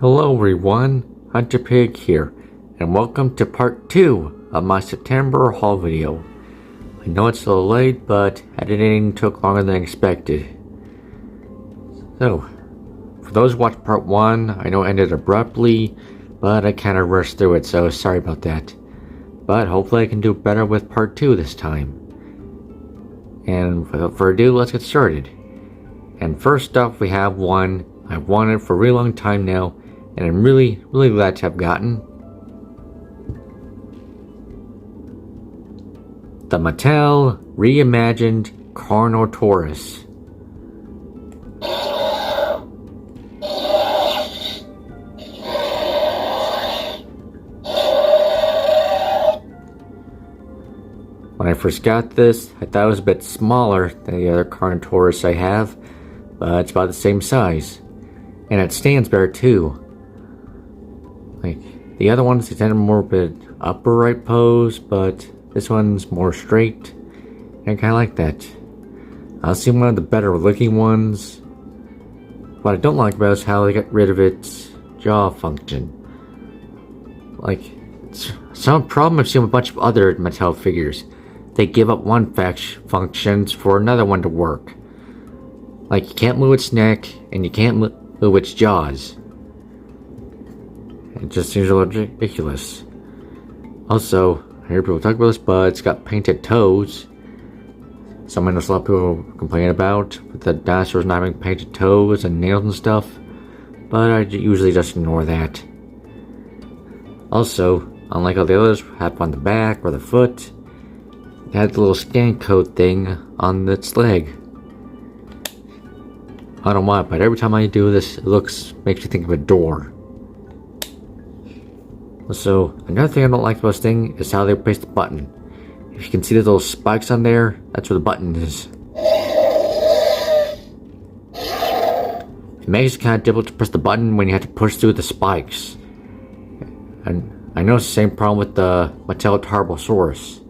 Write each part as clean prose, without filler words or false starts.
Hello everyone, Hunter Pig here, and welcome to part 2 of my September haul video. I know it's a little late, but editing took longer than expected. So, for those who watched part 1, I know it ended abruptly, but I kinda rushed through it, so sorry about that. But hopefully I can do better with part 2 this time. And without further ado, let's get started. And first up, we have one I've wanted for a really long time now, and I'm really glad to have gotten. The Mattel Reimagined Carnotaurus. When I first got this, I thought it was a bit smaller than the other Carnotaurus I have, but it's about the same size. And it stands better too. Like, the other ones, they tend to more a bit upright pose, but this one's more straight. And I kinda like that. I'll see one of the better looking ones. What I don't like about it is how they got rid of its jaw function. Like, it's some problem I've seen with a bunch of other Mattel figures. They give up one functions for another one to work. Like, you can't move its neck, and you can't move its jaws. It just seems a little ridiculous. Also, I hear people talk about this, but it's got painted toes. Something a lot of people complain about, with the dinosaurs not having painted toes and nails and stuff. But I usually just ignore that. Also, unlike all the others have on the back or the foot, it had the little scan code thing on its leg. I don't know why, but every time I do this, it makes me think of a door. So, another thing I don't like about this thing is how they place the button. If you can see the little spikes on there, that's where the button is. It makes it kind of difficult to press the button when you have to push through the spikes. And I know it's the same problem with the Mattel Tarbosaurus.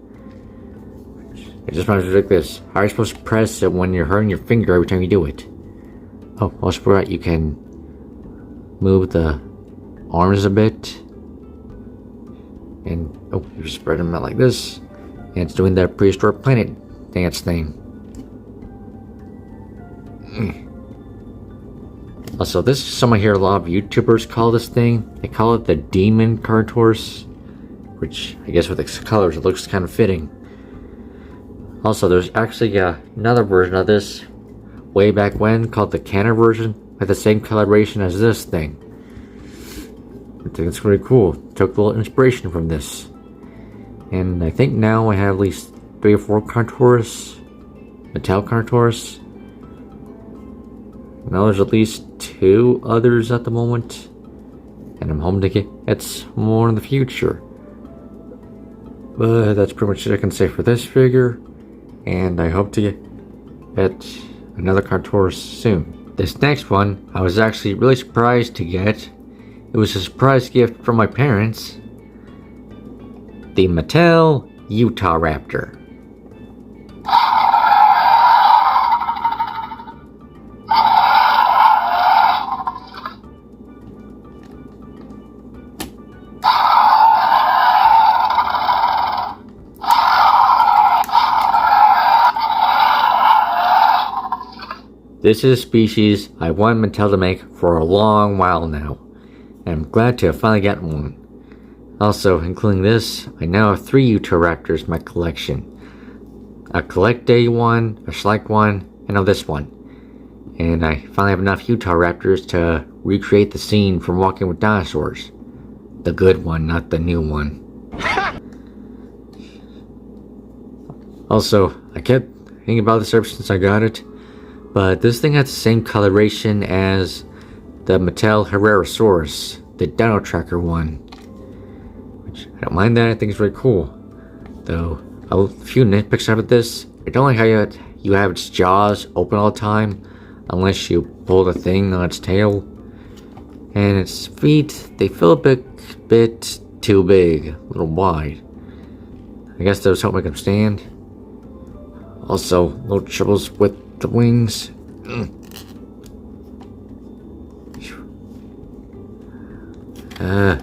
It just sounds ridiculous. How are you supposed to press it when you're hurting your finger every time you do it? Oh, also forgot you can move the arms a bit. And, oh, you just spread them out like this. And it's doing the prehistoric planet dance thing. Also, this is something I hear a lot of YouTubers call this thing. They call it the Demon Carnotaurus. Which, I guess with its colors, it looks kind of fitting. Also, there's actually another version of this way back when called the Canner version with the same coloration as this thing. I think it's pretty cool. Took a little inspiration from this. And I think now I have at least 3 or 4 Carnotaurus. Mattel Carnotaurus. Now there's at least 2 others at the moment. And I'm hoping to get more in the future. But that's pretty much it I can say for this figure. And I hope to get another Carnotaurus soon. This next one, I was actually really surprised to get. It was a surprise gift from my parents. The Mattel Utahraptor. This is a species I wanted Mattel to make for a long while now. And I'm glad to have finally gotten one. Also, including this, I now have 3 Utahraptors in my collection. A Collect Day one, a Schleich one, and now this one. And I finally have enough Utahraptors to recreate the scene from Walking with Dinosaurs. The good one, not the new one. Also, I kept thinking about this ever since I got it, but this thing has the same coloration as the Mattel Herrerasaurus, the Dino Tracker one. Which, I don't mind that, I think it's really cool. Though, a few nitpicks about this. I don't like how you have its jaws open all the time, unless you pull the thing on its tail. And its feet, they feel a bit too big, a little wide. I guess those help make them stand. Also, little troubles with the wings. Yeah,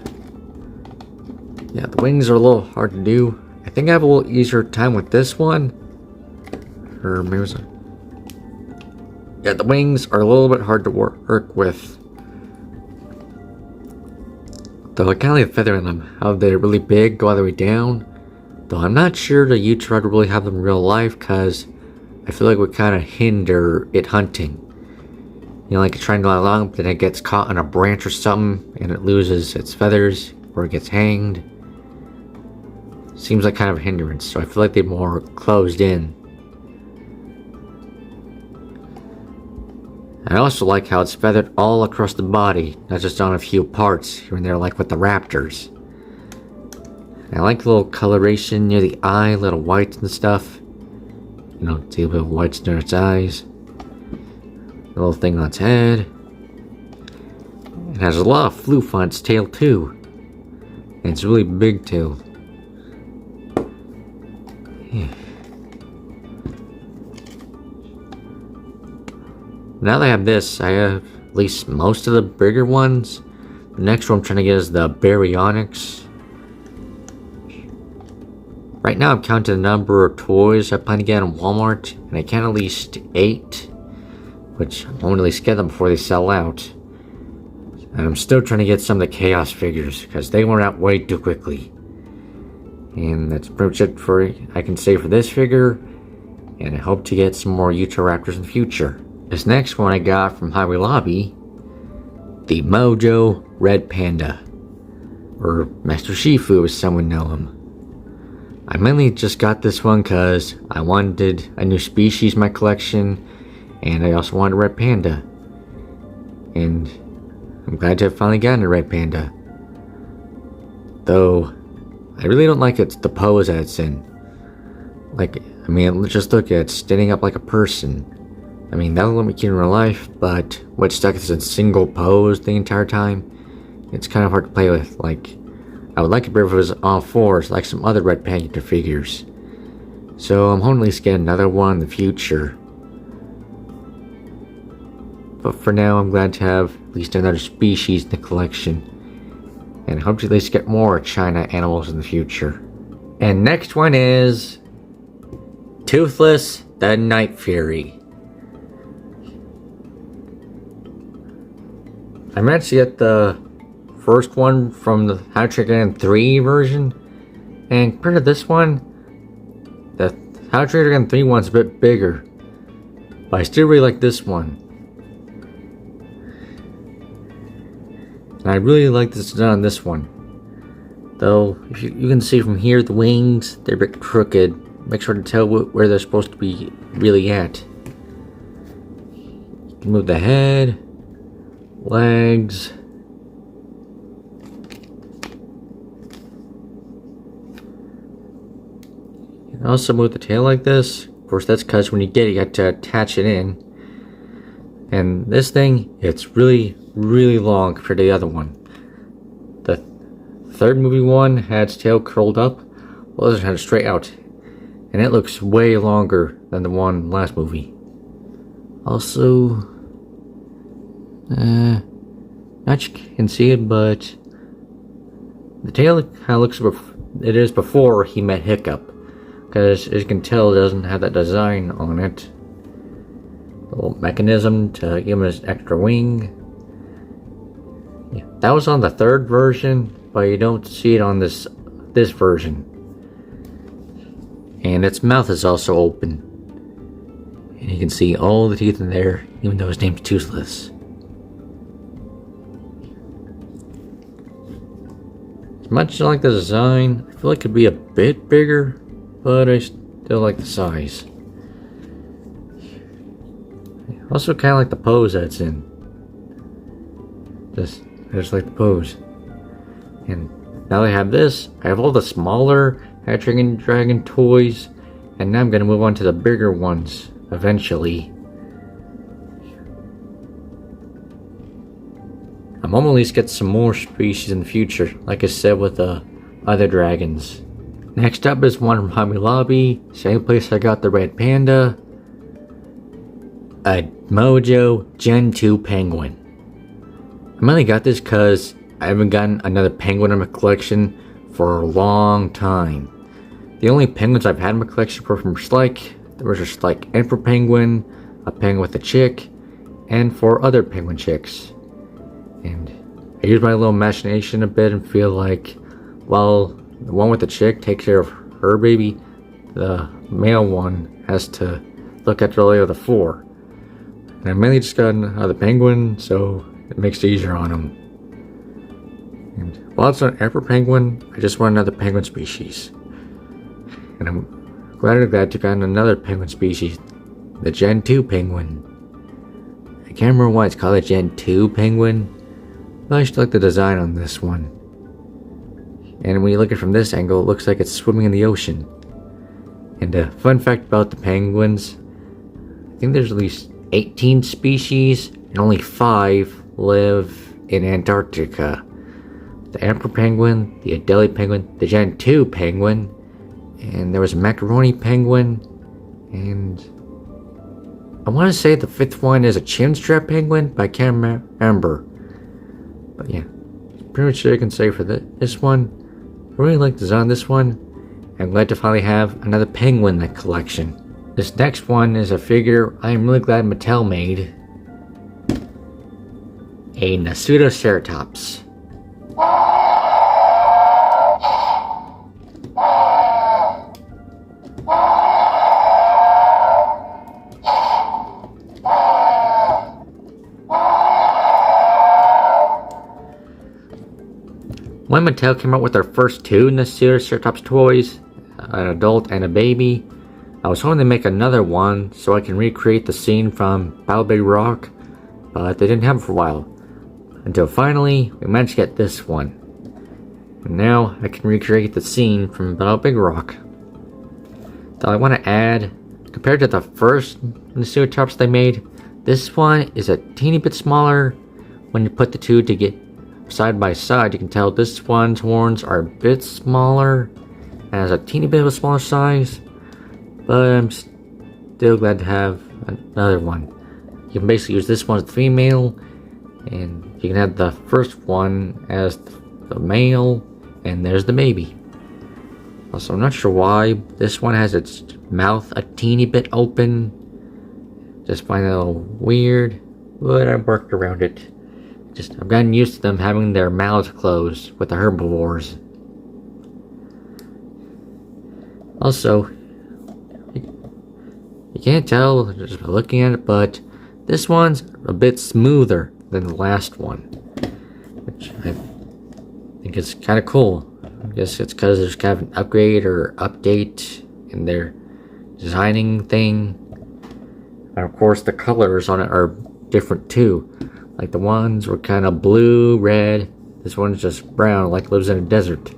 the wings are a little hard to do. I think I have a little easier time with this one. Or maybe it was yeah, the wings are a little bit hard to work with. Though I kind of like the feather in them. How they're really big, go all the way down. Though I'm not sure the Utahrag would really have them in real life, because I feel like it would kind of hinder it hunting. You know, like it's trying to go along, but then it gets caught on a branch or something, and it loses its feathers, or it gets hanged. Seems like kind of a hindrance, so I feel like they're more closed in. I also like how it's feathered all across the body, not just on a few parts here and there like with the raptors. I like the little coloration near the eye, little whites and stuff. You know, see a little whites near its eyes. A little thing on its head. It has a lot of floof on its tail too. And it's really big too. Yeah. Now that I have this, I have at least most of the bigger ones. The next one I'm trying to get is the Baryonyx. Right now I'm counting the number of toys I plan to get in Walmart, and I count at least 8. Which I won't at least get them before they sell out. And I'm still trying to get some of the Chaos figures, because they went out way too quickly. And that's pretty much it for I can say for this figure. And I hope to get some more Utahraptors in the future. This next one I got from Hobby Lobby, the Mojo Red Panda, or Master Shifu as some would know him. I mainly just got this one because I wanted a new species in my collection, and I also wanted a red panda. And I'm glad to have finally gotten a red panda. Though, I really don't like the pose that it's in. Like, I mean, just look at it, standing up like a person. I mean, that'll let me keep in real life, but what stuck is in single pose the entire time. It's kind of hard to play with. Like, I would like it if it was all fours, like some other red panda figures. So I'm hoping to at least get another one in the future. But for now, I'm glad to have at least another species in the collection. And hope to at least get more China animals in the future. And next one is Toothless the Night Fury. I managed to get the first one from the How to Dragon 3 version, and compared to this one, the How to Dragon 3 one's a bit bigger, but I still really like this one. And I really like this design on this one. Though, if you can see from here, the wings, they're a bit crooked. Make sure to tell where they're supposed to be really at. You can move the head, legs. You can also move the tail like this. Of course, that's because when you get it, you have to attach it in. And this thing, it's really, really long compared to the other one. The third movie one had its tail curled up, well, this one had it straight out. And it looks way longer than the one last movie. Also, not you can see it, but the tail kind of looks it is before he met Hiccup, because as you can tell, it doesn't have that design on it. A little mechanism to give him his extra wing. Yeah, that was on the third version, but you don't see it on this version. And its mouth is also open. And you can see all the teeth in there, even though his name's Toothless. As much as I like the design, I feel like it could be a bit bigger, but I still like the size. I also kind of like the pose that it's in. I just like the pose. And now that I have this, I have all the smaller How to Dragon toys, and now I'm going to move on to the bigger ones eventually. I'm hoping at least get some more species in the future, like I said with the other dragons. Next up is one from Hobby Lobby, same place I got the red panda. A Mojo Gen 2 penguin. I mainly got this because I haven't gotten another penguin in my collection for a long time. The only penguins I've had in my collection were from there was just like emperor penguin, a penguin with a chick, and 4 other penguin chicks. And I use my little imagination a bit and feel like, well, the one with the chick takes care of her baby, the male one has to look after all the other 4. And I mainly just got another penguin, so it makes it easier on them. And while it's an emperor penguin, I just want another penguin species. And I'm glad to get another penguin species, the Gen 2 penguin. I can't remember why it's called a Gen 2 penguin, but I just like the design on this one. And when you look at it from this angle, it looks like it's swimming in the ocean. And a fun fact about the penguins, I think there's at least 18 species, and only 5 live in Antarctica. The emperor penguin, the Adelie penguin, the Gen 2 penguin, and there was a macaroni penguin, and I want to say the 5th one is a chinstrap penguin, but I can't remember. But yeah, pretty much all I can say for this one. I really like the design of this one. I'm glad to finally have another penguin in the collection. This next one is a figure I'm really glad Mattel made. A Nasutoceratops. When Mattel came out with their first 2 Nasutoceratops toys, an adult and a baby, I was hoping to make another one so I can recreate the scene from Battle Big Rock, but they didn't have it for a while. Until finally, we managed to get this one. And now I can recreate the scene from Battle Big Rock. Though I want to add, compared to the first Nasutoceratops they made, this one is a teeny bit smaller. When you put the 2 together side by side, you can tell this one's horns are a bit smaller and has a teeny bit of a smaller size, but I'm still glad to have another one. You can basically use this one as the female, and you can have the first one as the male, and there's the baby. Also, I'm not sure why this one has its mouth a teeny bit open. Just find it a little weird, but I worked around it. I've gotten used to them having their mouths closed with the herbivores. Also, you can't tell just by looking at it, but this one's a bit smoother than the last one, which I think is kind of cool. I guess it's because there's kind of an upgrade or update in their designing thing. And of course, the colors on it are different too. Like the ones were kind of blue, red. This one's just brown, like it lives in a desert.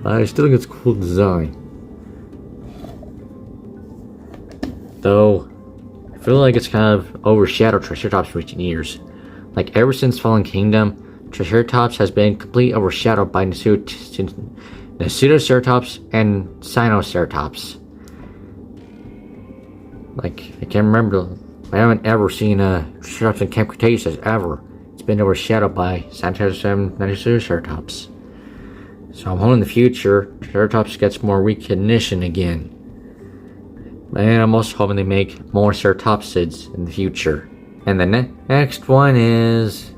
I still think it's a cool design. Though, I feel like it's kind of overshadowed Triceratops in recent years. Like ever since Fallen Kingdom, Triceratops has been completely overshadowed by Nasutoceratops and Sinoceratops. Like, I can't remember. I haven't ever seen a Triceratops in Camp Cretaceous ever. It's been overshadowed by Sinoceratops and Nasutoceratops. So I'm hoping in the future Triceratops gets more recognition again. And I'm also hoping they make more ceratopsids in the future. And the next one is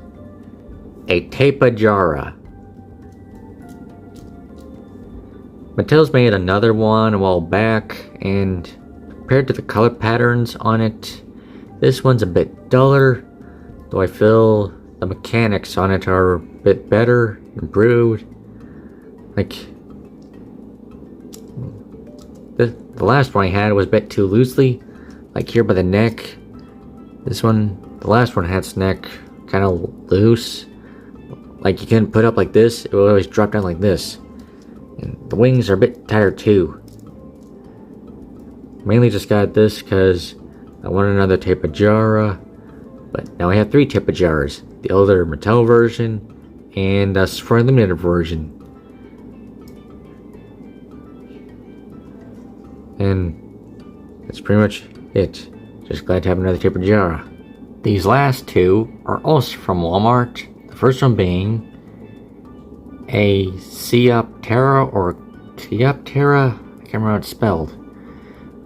a Tapejara. Mattel's made another one a while back, and compared to the color patterns on it, this one's a bit duller, though I feel the mechanics on it are a bit better, improved. Like, the last one I had was a bit too loosely, like here by the neck. This one, the last one had its neck kind of loose. Like you couldn't put up like this, it would always drop down like this. And the wings are a bit tighter too. Mainly just got this because I want another Tapejara, but now I have 3 Tapejaras. The older Mattel version, and the Sephora Limited version. And that's pretty much it. Just glad to have another Tapejara. These last 2 are also from Walmart. The first one being a Coleoptera or Coleoptera. I can't remember how it's spelled.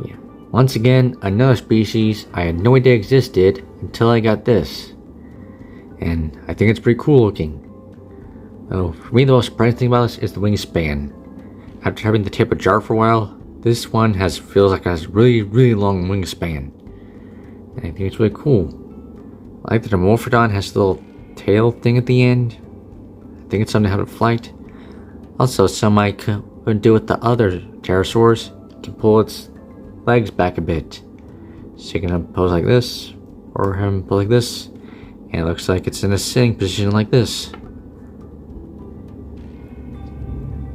Yeah. Once again, another species I had no idea existed until I got this. And I think it's pretty cool looking. Oh, for me the most surprising thing about this is the wingspan. After having the tip ajar for a while, this one feels like it has really long wingspan. And I think it's really cool. I like that the Morphodon has the little tail thing at the end. I think it's something to have it flight. Also, some I couldn't do with the other pterosaurs. You can pull its legs back a bit. So you can pose like this, or have him pull like this, and it looks like it's in a sitting position like this.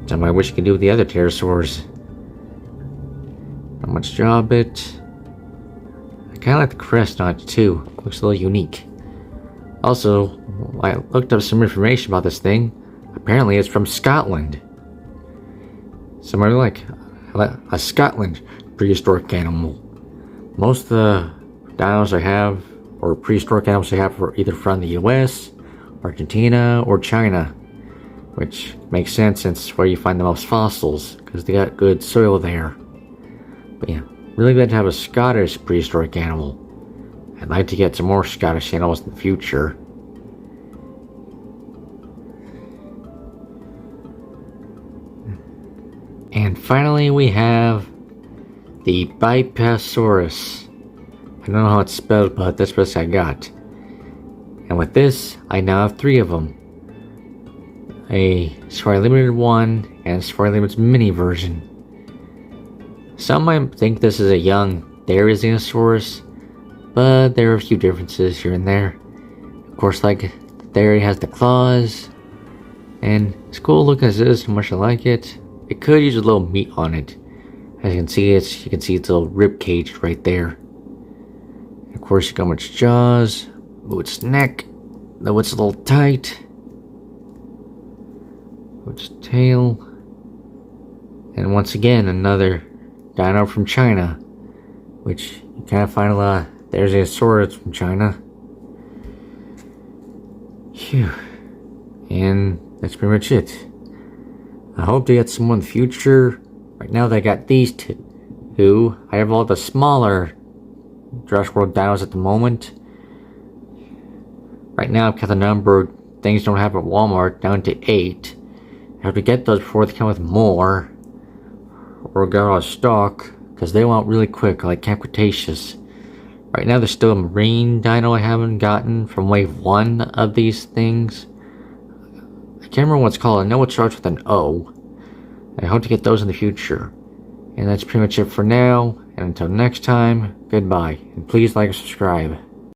Something I wish you could do with the other pterosaurs. Not much job it. I kinda like the crest on it too. Looks a little unique. Also, I looked up some information about this thing. Apparently it's from Scotland. Somewhere like a Scotland prehistoric animal. Most of the dinos I have, or prehistoric animals I have, are either from the US, Argentina, or China. Which makes sense since where you find the most fossils, because they got good soil there. But yeah, really glad to have a Scottish prehistoric animal. I'd like to get some more Scottish animals in the future. And finally we have the Bipasaurus. I don't know how it's spelled, but that's what I got. And with this, I now have 3 of them. A Safari Limited one, and Safari Limited's mini version. Some might think this is a young Therizinosaurus, but there are a few differences here and there. Of course, like, there it has the claws, and it's cool looking as it is, so much I like it. It could use a little meat on it. As you can see, you can see its little rib cage right there. And of course, you got its jaws, its neck, though it's a little tight. Its tail, and once again another dino from China, which you kind of find a lot. There's a Saurus from China. Phew. And that's pretty much it. I hope to get some more in the future. Right now they got these 2. I have all the smaller Jurassic World dinos at the moment. Right now I've got the number of things don't have at Walmart down to 8. I have to get those before they come with more, or go out of stock, because they went out really quick, like Camp Cretaceous. Right now there's still a marine dino I haven't gotten from wave 1 of these things. I can't remember what it's called. I know it starts with an O. I hope to get those in the future. And that's pretty much it for now, and until next time, goodbye, and please like and subscribe.